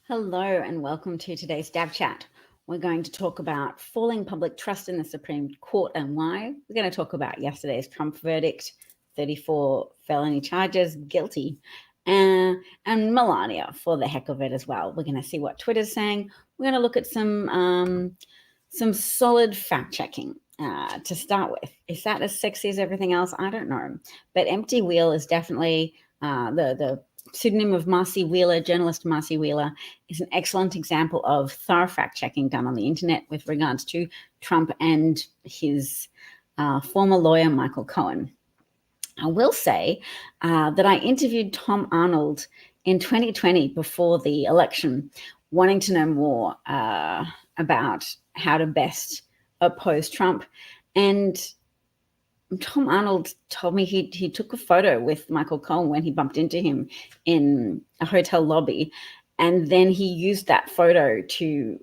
Hello and welcome to today's Dab Chat. We're going to talk about falling public trust in the Supreme Court and why. We're going to talk about yesterday's Trump verdict, 34 felony charges, guilty, and Melania for the heck of it as well. We're going to see what Twitter's saying. We're going to look at some solid fact checking. To start with, is that as sexy as everything else? I don't know, but Empty Wheel is definitely the pseudonym of Marcy Wheeler, journalist Marcy Wheeler, is an excellent example of thorough fact-checking done on the internet with regards to Trump and his former lawyer, Michael Cohen. I will say that I interviewed Tom Arnold in 2020 before the election, wanting to know more about how to best oppose Trump. And Tom Arnold told me he took a photo with Michael Cohen when he bumped into him in a hotel lobby. And then he used that photo to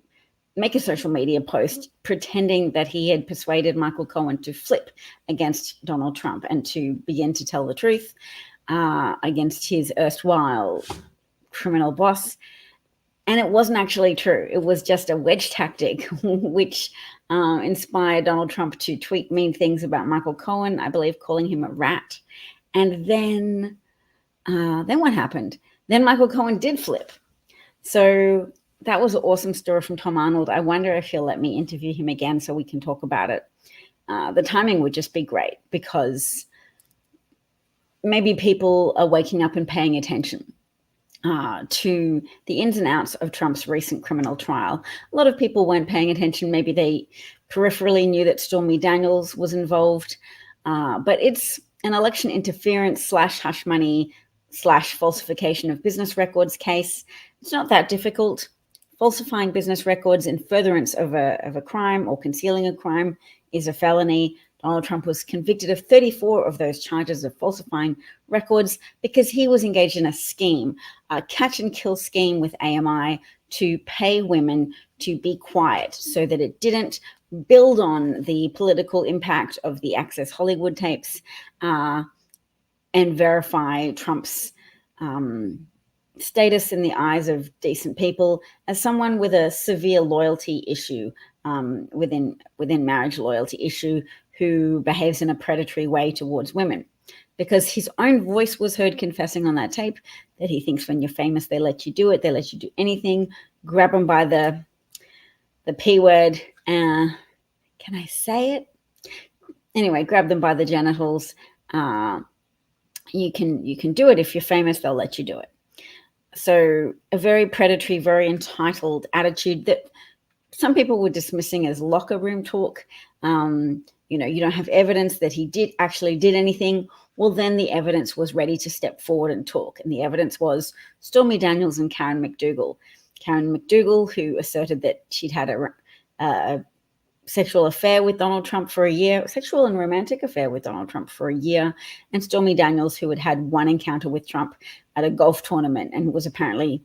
make a social media post pretending that he had persuaded Michael Cohen to flip against Donald Trump and to begin to tell the truth against his erstwhile criminal boss. And it wasn't actually true. It was just a wedge tactic, which inspired Donald Trump to tweet mean things about Michael Cohen, I believe calling him a rat. And then what happened? Then Michael Cohen did flip. So that was an awesome story from Tom Arnold. I wonder if he'll let me interview him again so we can talk about it. The timing would just be great because maybe people are waking up and paying attention to the ins and outs of Trump's recent criminal trial. A lot of people weren't paying attention. Maybe they peripherally knew that Stormy Daniels was involved, but it's an election interference / hush money / falsification of business records case. It's not that difficult. Falsifying business records in furtherance of a crime or concealing a crime is a felony. Donald Trump was convicted of 34 of those charges of falsifying records because he was engaged in a scheme, a catch and kill scheme with AMI to pay women to be quiet so that it didn't build on the political impact of the Access Hollywood tapes and verify Trump's status in the eyes of decent people as someone with a severe loyalty issue within marriage loyalty issue who behaves in a predatory way towards women, because his own voice was heard confessing on that tape that he thinks when you're famous, they let you do it. They let you do anything. Grab them by the P word. Can I say it? Anyway, grab them by the genitals. You can do it. If you're famous, they'll let you do it. So a very predatory, very entitled attitude that some people were dismissing as locker room talk. You don't have evidence that he did anything. Well, then the evidence was ready to step forward and talk. And the evidence was Stormy Daniels and Karen McDougal. Karen McDougal, who asserted that she'd had a sexual affair with Donald Trump for a year, sexual and romantic affair with Donald Trump for a year, and Stormy Daniels, who had one encounter with Trump at a golf tournament and was apparently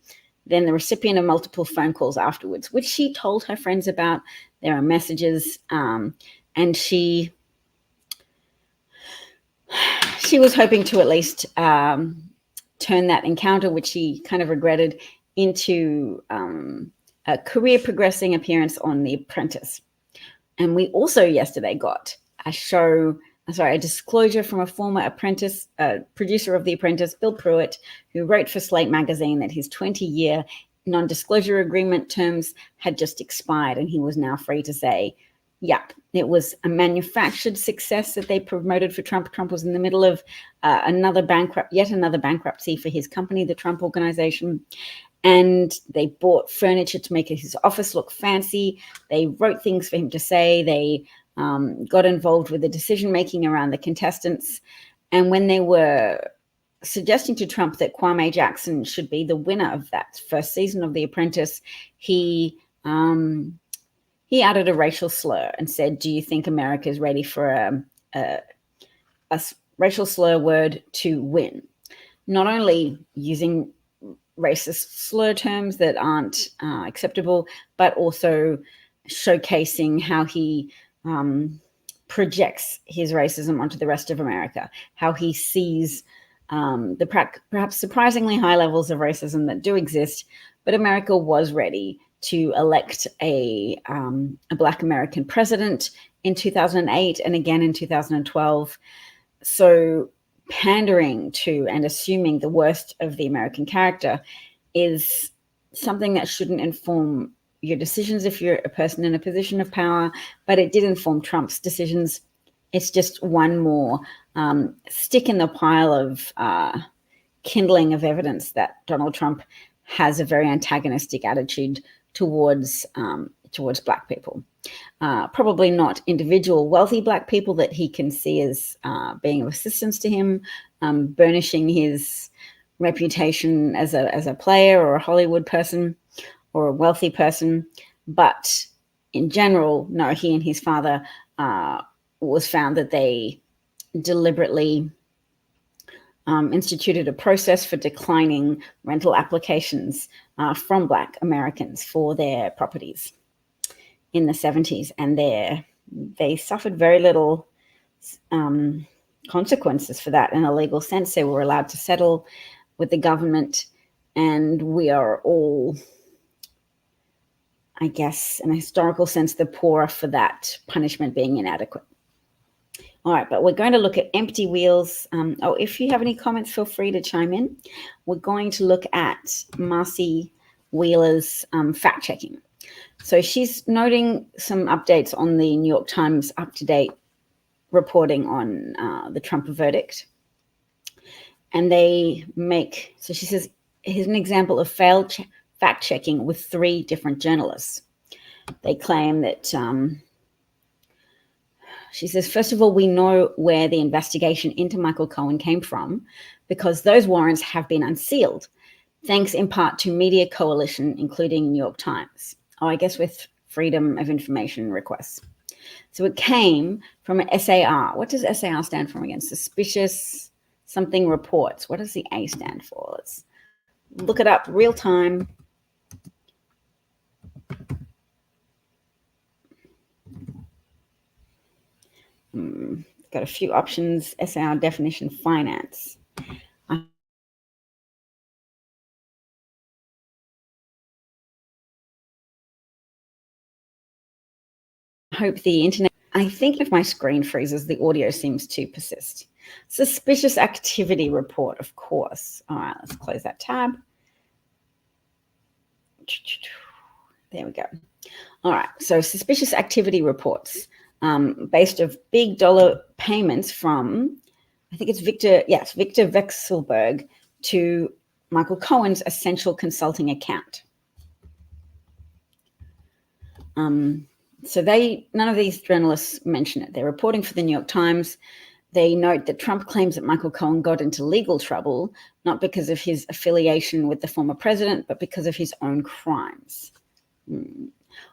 then the recipient of multiple phone calls afterwards, which she told her friends about. There are messages, and she was hoping to at least turn that encounter, which she kind of regretted, into a career progressing appearance on The Apprentice. And we also yesterday got a disclosure from a former producer of The Apprentice, Bill Pruitt, who wrote for Slate magazine that his 20-year non-disclosure agreement terms had just expired, and he was now free to say, yep, it was a manufactured success that they promoted for Trump. Trump was in the middle of yet another bankruptcy for his company, the Trump Organization. And they bought furniture to make his office look fancy. They wrote things for him to say. They got involved with the decision-making around the contestants. And when they were suggesting to Trump that Kwame Jackson should be the winner of that first season of The Apprentice, he added a racial slur and said, do you think America is ready for a racial slur word to win? Not only using racist slur terms that aren't acceptable, but also showcasing how he projects his racism onto the rest of America, how he sees the perhaps surprisingly high levels of racism that do exist, but America was ready to elect a Black American president in 2008 and again in 2012. So pandering to and assuming the worst of the American character is something that shouldn't inform your decisions if you're a person in a position of power, but it did inform Trump's decisions. It's just one more stick in the pile of kindling of evidence that Donald Trump has a very antagonistic attitude towards Black people. Probably not individual wealthy Black people that he can see as being of assistance to him, burnishing his reputation as a player or a Hollywood person or a wealthy person. But in general, no, he and his father was found that they deliberately instituted a process for declining rental applications from Black Americans for their properties in the 70s, and they suffered very little consequences for that in a legal sense. They were allowed to settle with the government, and we are all, I guess, in a historical sense, the poorer for that punishment being inadequate. All right, but we're going to look at empty wheels. If you have any comments, feel free to chime in. We're going to look at Marcy Wheeler's fact-checking. So she's noting some updates on the New York Times up-to-date reporting on the Trump verdict. And so she says, here's an example of failed fact-checking with 3 different journalists. They claim that... she says, first of all, we know where the investigation into Michael Cohen came from because those warrants have been unsealed, thanks in part to media coalition, including New York Times. I guess with freedom of information requests. So it came from an SAR. What does SAR stand for again? Suspicious something reports. What does the A stand for? Let's look it up real time. Got a few options. SAR definition, finance. I hope the internet, I think if my screen freezes, the audio seems to persist. Suspicious activity report, of course. All right, let's close that tab. There we go. All right, so suspicious activity reports based of big dollar payments from, I think it's Victor Vekselberg to Michael Cohen's Essential Consulting account. So none of these journalists mention it. They're reporting for the New York Times. They note that Trump claims that Michael Cohen got into legal trouble, not because of his affiliation with the former president, but because of his own crimes.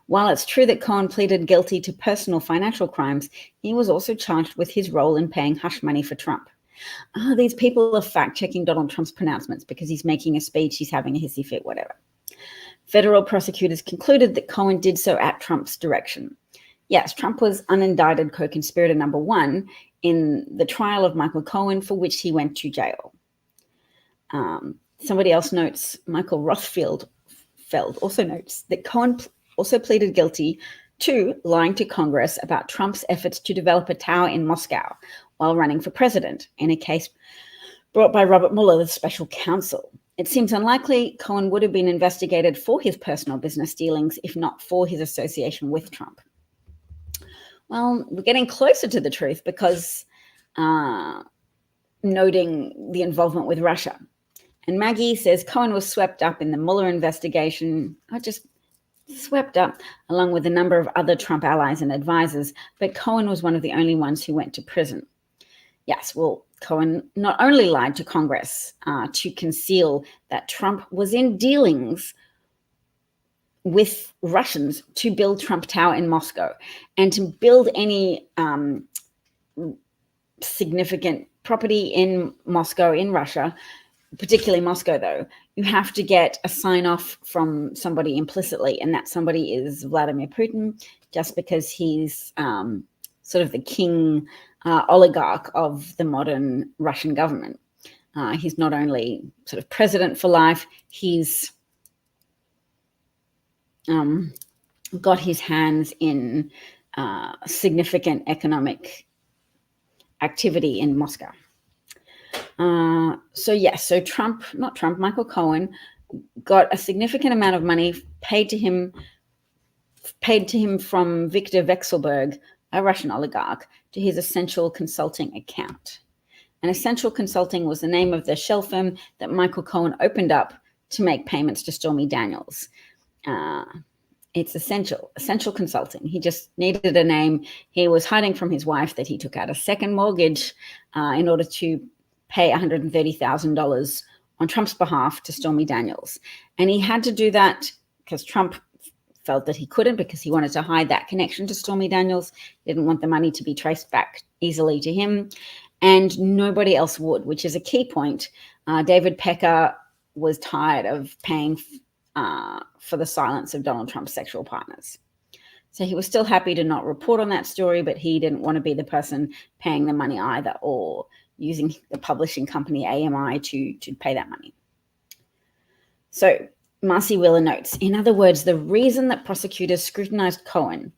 While it's true that Cohen pleaded guilty to personal financial crimes, he was also charged with his role in paying hush money for Trump. These people are fact-checking Donald Trump's pronouncements because he's making a speech, he's having a hissy fit, whatever. Federal prosecutors concluded that Cohen did so at Trump's direction. Yes, Trump was unindicted co-conspirator number 1 in the trial of Michael Cohen, for which he went to jail. Somebody else notes, Michael Rothfeld also notes that Cohen also pleaded guilty to lying to Congress about Trump's efforts to develop a tower in Moscow while running for president, in a case brought by Robert Mueller, the special counsel. It seems unlikely Cohen would have been investigated for his personal business dealings if not for his association with Trump. Well, we're getting closer to the truth because noting the involvement with Russia. And Maggie says Cohen was swept up in the Mueller investigation, just swept up along with a number of other Trump allies and advisors, but Cohen was one of the only ones who went to prison. Yes, well, Cohen not only lied to Congress to conceal that Trump was in dealings with Russians to build Trump Tower in Moscow and to build any significant property in Moscow, in Russia, particularly Moscow, though, you have to get a sign-off from somebody implicitly, and that somebody is Vladimir Putin, just because he's sort of the king oligarch of the modern Russian government. He's not only sort of president for life, he's got his hands in significant economic activity in Moscow. Michael Cohen got a significant amount of money paid to him from Viktor Vekselberg, a Russian oligarch, to his Essential Consulting account. And Essential Consulting was the name of the shell firm that Michael Cohen opened up to make payments to Stormy Daniels. It's Essential Consulting. He just needed a name. He was hiding from his wife that he took out a second mortgage in order to pay $130,000 on Trump's behalf to Stormy Daniels. And he had to do that because Trump felt that he couldn't, because he wanted to hide that connection to Stormy Daniels. He didn't want the money to be traced back easily to him. And nobody else would, which is a key point. David Pecker was tired of paying for the silence of Donald Trump's sexual partners. So he was still happy to not report on that story, but he didn't want to be the person paying the money either, or using the publishing company AMI to pay that money. So Marcy Wheeler notes, in other words, the reason that prosecutors scrutinized Cohen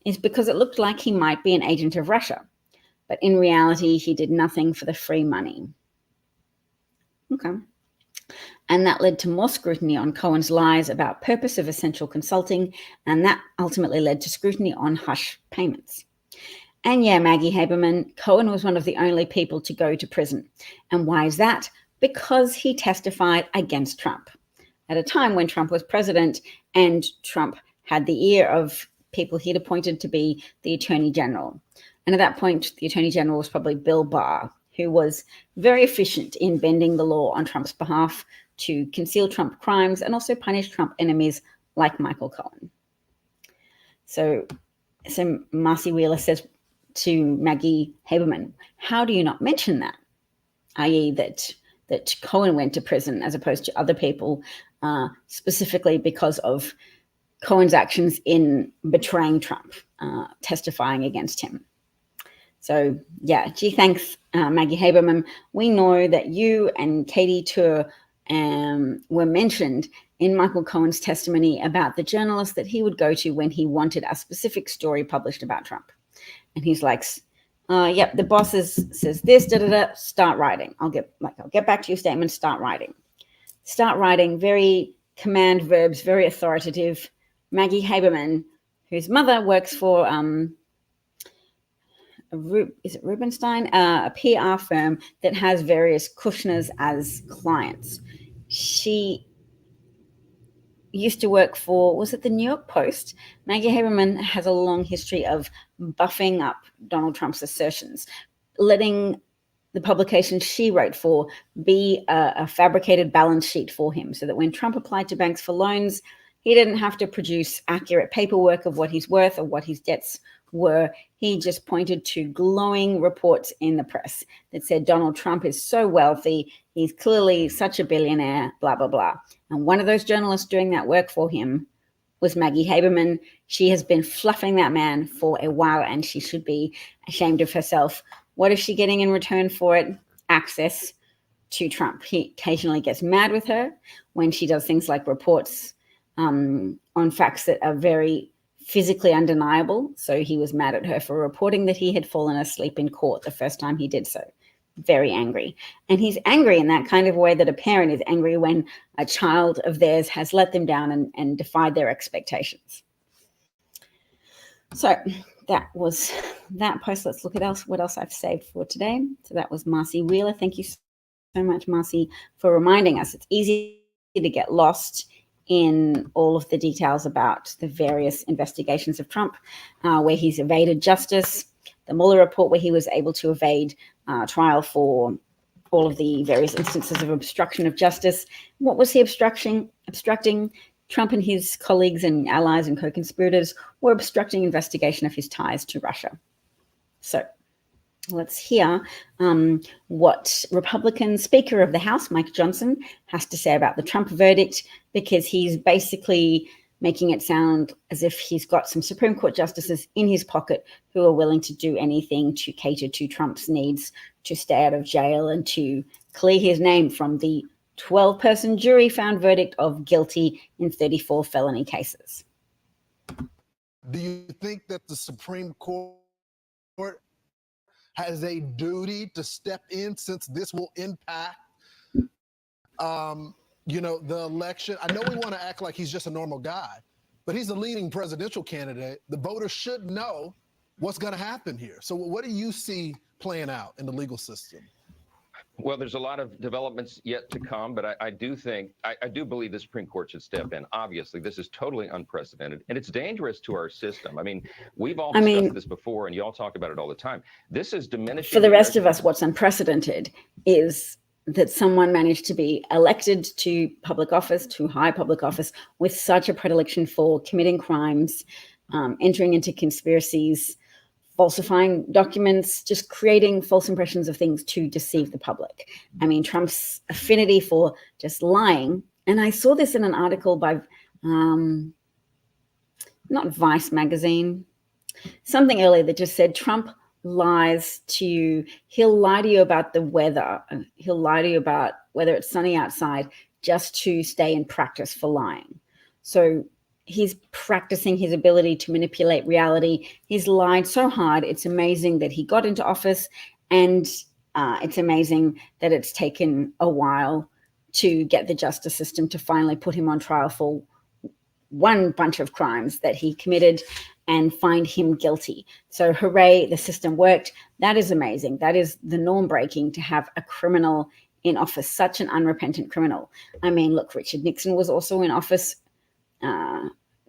is because it looked like he might be an agent of Russia, but in reality, he did nothing for the free money. Okay. And that led to more scrutiny on Cohen's lies about purpose of Essential Consulting, and that ultimately led to scrutiny on hush payments. And yeah, Maggie Haberman, Cohen was one of the only people to go to prison. And why is that? Because he testified against Trump at a time when Trump was president and Trump had the ear of people he'd appointed to be the Attorney General. And at that point, the Attorney General was probably Bill Barr, who was very efficient in bending the law on Trump's behalf to conceal Trump crimes and also punish Trump enemies like Michael Cohen. So Marcy Wheeler says to Maggie Haberman, how do you not mention that? I.e. that Cohen went to prison as opposed to other people, specifically because of Cohen's actions in betraying Trump, testifying against him. So yeah, gee, thanks, Maggie Haberman. We know that you and Katie Tur were mentioned in Michael Cohen's testimony about the journalist that he would go to when he wanted a specific story published about Trump. And he's like, yep, the boss says this, start writing. I'll get back to your statement, start writing. Start writing, very command verbs, very authoritative. Maggie Haberman, whose mother works for, is it Rubenstein? A PR firm that has various Kushners as clients. She used to work for, was it the New York Post? Maggie Haberman has a long history of buffing up Donald Trump's assertions, letting the publication she wrote for be a fabricated balance sheet for him, so that when Trump applied to banks for loans, he didn't have to produce accurate paperwork of what he's worth or what his debts were. He just pointed to glowing reports in the press that said Donald Trump is so wealthy, he's clearly such a billionaire, blah, blah, blah. And one of those journalists doing that work for him was Maggie Haberman. She has been fluffing that man for a while, and she should be ashamed of herself. What is she getting in return for it? Access to Trump. He occasionally gets mad with her when she does things like reports on facts that are very physically undeniable. So he was mad at her for reporting that he had fallen asleep in court the first time he did so. Very angry. And he's angry in that kind of way that a parent is angry when a child of theirs has let them down and defied their expectations. So that was that post. Let's look at what else I've saved for today. So that was Marcy Wheeler. Thank you so much, Marcy, for reminding us. It's easy to get lost in all of the details about the various investigations of Trump, where he's evaded justice, the Mueller report where he was able to evade trial for all of the various instances of obstruction of justice. What was he obstructing? Trump and his colleagues and allies and co-conspirators were obstructing investigation of his ties to Russia. So let's hear what Republican Speaker of the House, Mike Johnson, has to say about the Trump verdict, because he's basically making it sound as if he's got some Supreme Court justices in his pocket who are willing to do anything to cater to Trump's needs to stay out of jail and to clear his name from the 12-person jury found verdict of guilty in 34 felony cases. Do you think that the Supreme Court has a duty to step in since this will impact, the election? I know we want to act like he's just a normal guy, but he's a leading presidential candidate. The voters should know what's going to happen here. So what do you see playing out in the legal system? Well, there's a lot of developments yet to come, but I do believe the Supreme Court should step in. Obviously, this is totally unprecedented, and it's dangerous to our system. I mean, we've all discussed this before, and you all talk about it all the time. This is diminishing. For the rest of us, what's unprecedented is that someone managed to be elected to public office, to high public office, with such a predilection for committing crimes, entering into conspiracies, falsifying documents, just creating false impressions of things to deceive the public. I mean, Trump's affinity for just lying. And I saw this in an article by, not Vice magazine, something earlier that just said Trump lies to you. He'll lie to you about the weather. He'll lie to you about whether it's sunny outside just to stay in practice for lying. So he's practicing his ability to manipulate reality. He's lied so hard. It's amazing that he got into office, and it's amazing that it's taken a while to get the justice system to finally put him on trial for one bunch of crimes that he committed and find him guilty. So hooray, the system worked. That is amazing. That is the norm breaking to have a criminal in office, such an unrepentant criminal. I mean, look, Richard Nixon was also in office.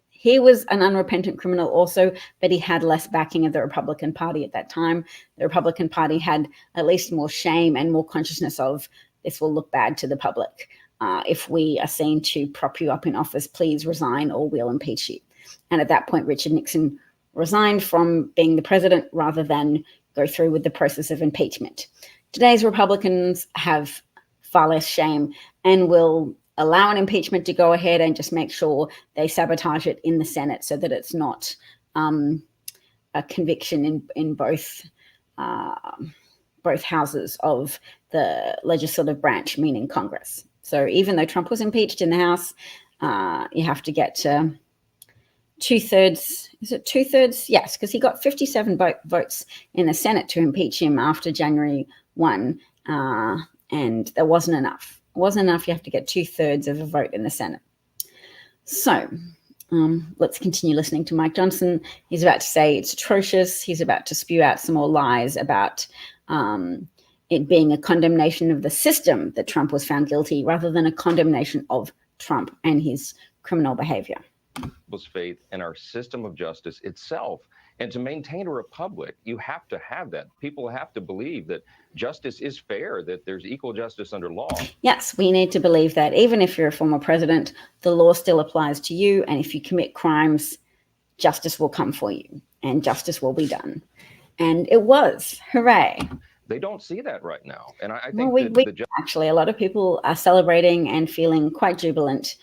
He was an unrepentant criminal also, but he had less backing of the Republican Party at that time. The Republican Party had at least more shame and more consciousness of this will look bad to the public. If we are seen to prop you up in office, please resign or we'll impeach you. And at that point, Richard Nixon resigned from being the president rather than go through with the process of impeachment. Today's Republicans have far less shame and will allow an impeachment to go ahead and just make sure they sabotage it in the Senate so that it's not a conviction in both houses of the legislative branch, meaning Congress. So even though Trump was impeached in the House, you have to get 2/3. Is it 2/3? Yes, because he got 57 votes in the Senate to impeach him after January 1, and that wasn't enough. It wasn't enough. You have to get 2/3 of a vote in the Senate. So let's continue listening to Mike Johnson. He's about to say it's atrocious. He's about to spew out some more lies about it being a condemnation of the system that Trump was found guilty rather than a condemnation of Trump and his criminal behavior. People's faith in our system of justice itself. And to maintain a republic, you have to have that. People have to believe that justice is fair, that there's equal justice under law. Yes, we need to believe that even if you're a former president, the law still applies to you. And if you commit crimes, justice will come for you and justice will be done. And it was. Hooray. They don't see that right now. And I think actually, a lot of people are celebrating and feeling quite jubilant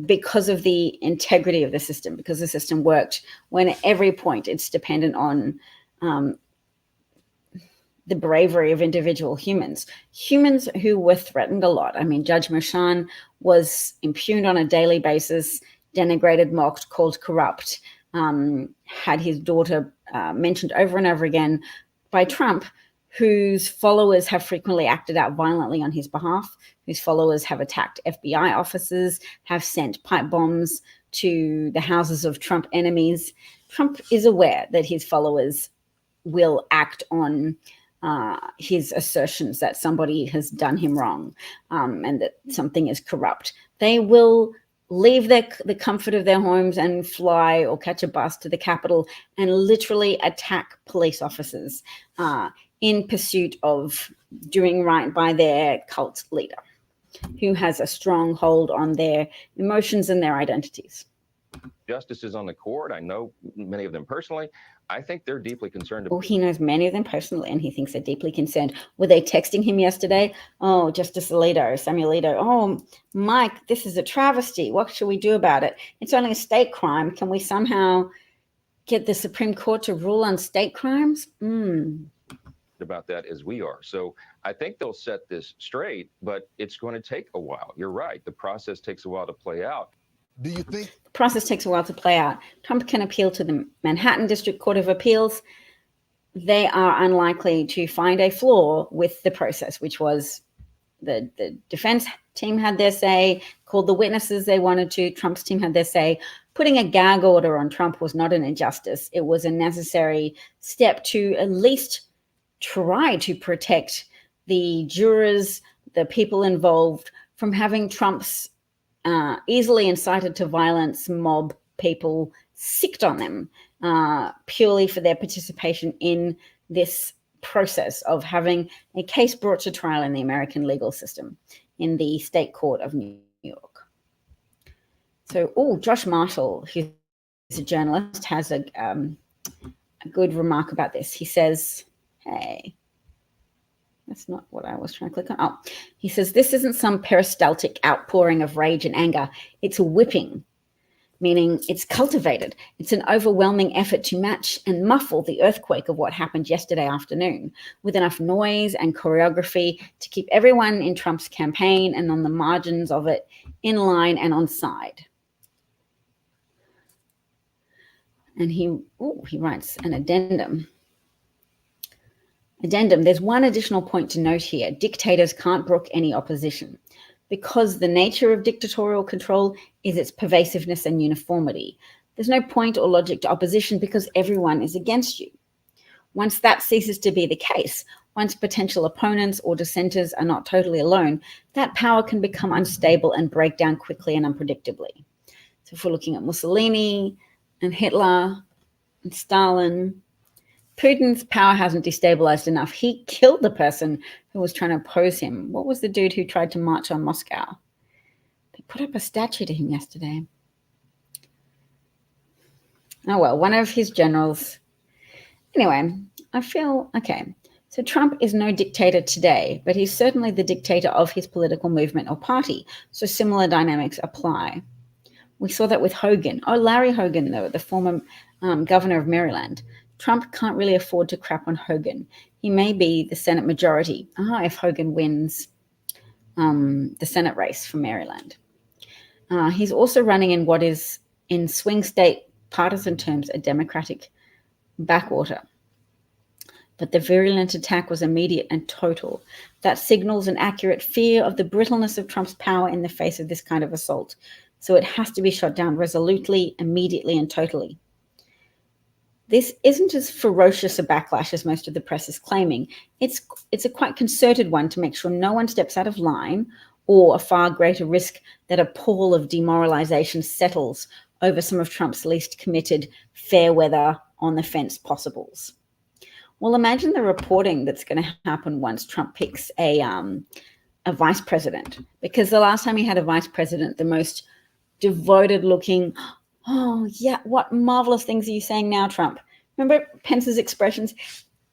because of the integrity of the system, because the system worked when at every point it's dependent on the bravery of individual humans who were threatened a lot. I mean, Judge Merchan was impugned on a daily basis, denigrated, mocked, called corrupt, had his daughter mentioned over and over again by Trump, whose followers have frequently acted out violently on his behalf, whose followers have attacked FBI offices, have sent pipe bombs to the houses of Trump enemies. Trump is aware that his followers will act on his assertions that somebody has done him wrong and that something is corrupt. They will leave the comfort of their homes and fly or catch a bus to the Capitol and literally attack police officers in pursuit of doing right by their cult leader, who has a strong hold on their emotions and their identities. Justice is on the court. I know many of them personally. I think they're deeply concerned. Well, he knows many of them personally, and he thinks they're deeply concerned. Were they texting him yesterday? Oh, Justice Alito, Samuel Alito. Oh, Mike, this is a travesty. What should we do about it? It's only a state crime. Can we somehow get the Supreme Court to rule on state crimes? About that as we are. So I think they'll set this straight, but it's going to take a while. You're right. The process takes a while to play out. Do you think the process takes a while to play out? Trump can appeal to the Manhattan District Court of Appeals. They are unlikely to find a flaw with the process, which was the defense team had their say, called the witnesses they wanted to. Trump's team had their say. Putting a gag order on Trump was not an injustice. It was a necessary step to at least try to protect the jurors, the people involved, from having Trump's easily incited to violence mob people sicked on them purely for their participation in this process of having a case brought to trial in the American legal system in the state court of New York. So, Josh Marshall, who's a journalist, has a good remark about this. He says, hey, that's not what I was trying to click on. He says, this isn't some peristaltic outpouring of rage and anger. It's a whipping, meaning it's cultivated. It's an overwhelming effort to match and muffle the earthquake of what happened yesterday afternoon with enough noise and choreography to keep everyone in Trump's campaign and on the margins of it in line and on side. And he writes an addendum. There's one additional point to note here. Dictators can't brook any opposition because the nature of dictatorial control is its pervasiveness and uniformity. There's no point or logic to opposition because everyone is against you. Once that ceases to be the case, once potential opponents or dissenters are not totally alone, that power can become unstable and break down quickly and unpredictably. So if we're looking at Mussolini and Hitler and Stalin, Putin's power hasn't destabilized enough. He killed the person who was trying to oppose him. What was the dude who tried to march on Moscow? They put up a statue to him yesterday. Oh, well, one of his generals. Anyway, I feel, okay, so Trump is no dictator today, but he's certainly the dictator of his political movement or party. So similar dynamics apply. We saw that with Hogan. Larry Hogan, though, the former governor of Maryland. Trump can't really afford to crap on Hogan. He may be the Senate majority if Hogan wins the Senate race for Maryland. He's also running in what is, in swing state partisan terms, a Democratic backwater. But the virulent attack was immediate and total. That signals an accurate fear of the brittleness of Trump's power in the face of this kind of assault. So it has to be shot down resolutely, immediately, and totally. This isn't as ferocious a backlash as most of the press is claiming. It's a quite concerted one to make sure no one steps out of line or a far greater risk that a pall of demoralization settles over some of Trump's least committed fair weather on the fence possibles. Well, imagine the reporting that's going to happen once Trump picks a vice president, because the last time he had a vice president, the most devoted looking, oh, yeah, what marvelous things are you saying now, Trump? Remember Pence's expressions?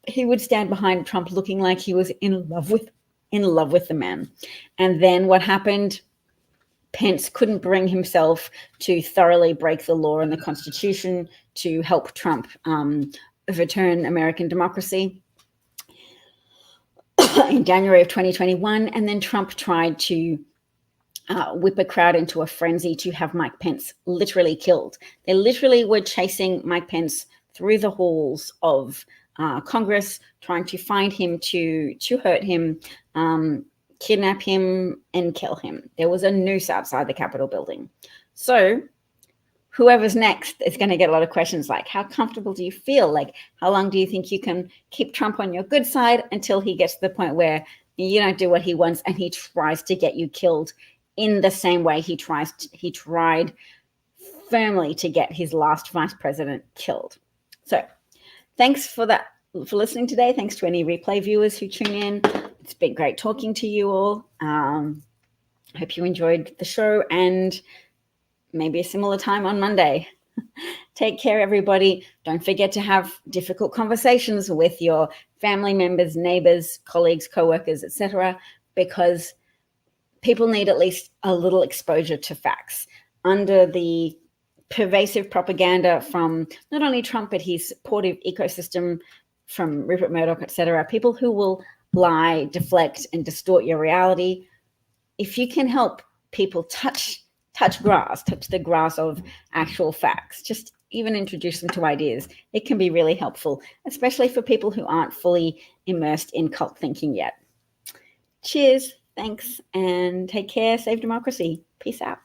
He would stand behind Trump looking like he was in love with the man. And then what happened? Pence couldn't bring himself to thoroughly break the law and the Constitution to help Trump overturn American democracy in January of 2021. And then Trump tried to whip a crowd into a frenzy to have Mike Pence literally killed. They literally were chasing Mike Pence through the halls of Congress, trying to find him, to hurt him, kidnap him, and kill him. There was a noose outside the Capitol building. So whoever's next is going to get a lot of questions like, how comfortable do you feel? Like, how long do you think you can keep Trump on your good side until he gets to the point where you don't do what he wants and he tries to get you killed in the same way he tried firmly to get his last vice president killed. So thanks for listening today. Thanks to any replay viewers who tune in. It's been great talking to you all. Hope you enjoyed the show, and maybe a similar time on Monday. Take care, everybody. Don't forget to have difficult conversations with your family members, neighbors, colleagues, coworkers, etc., because people need at least a little exposure to facts. Under the pervasive propaganda from not only Trump, but his supportive ecosystem from Rupert Murdoch, etc., people who will lie, deflect, and distort your reality. If you can help people touch touch grass, touch the grass of actual facts, just even introduce them to ideas. It can be really helpful, especially for people who aren't fully immersed in cult thinking yet. Cheers, thanks, and take care. Save democracy. Peace out.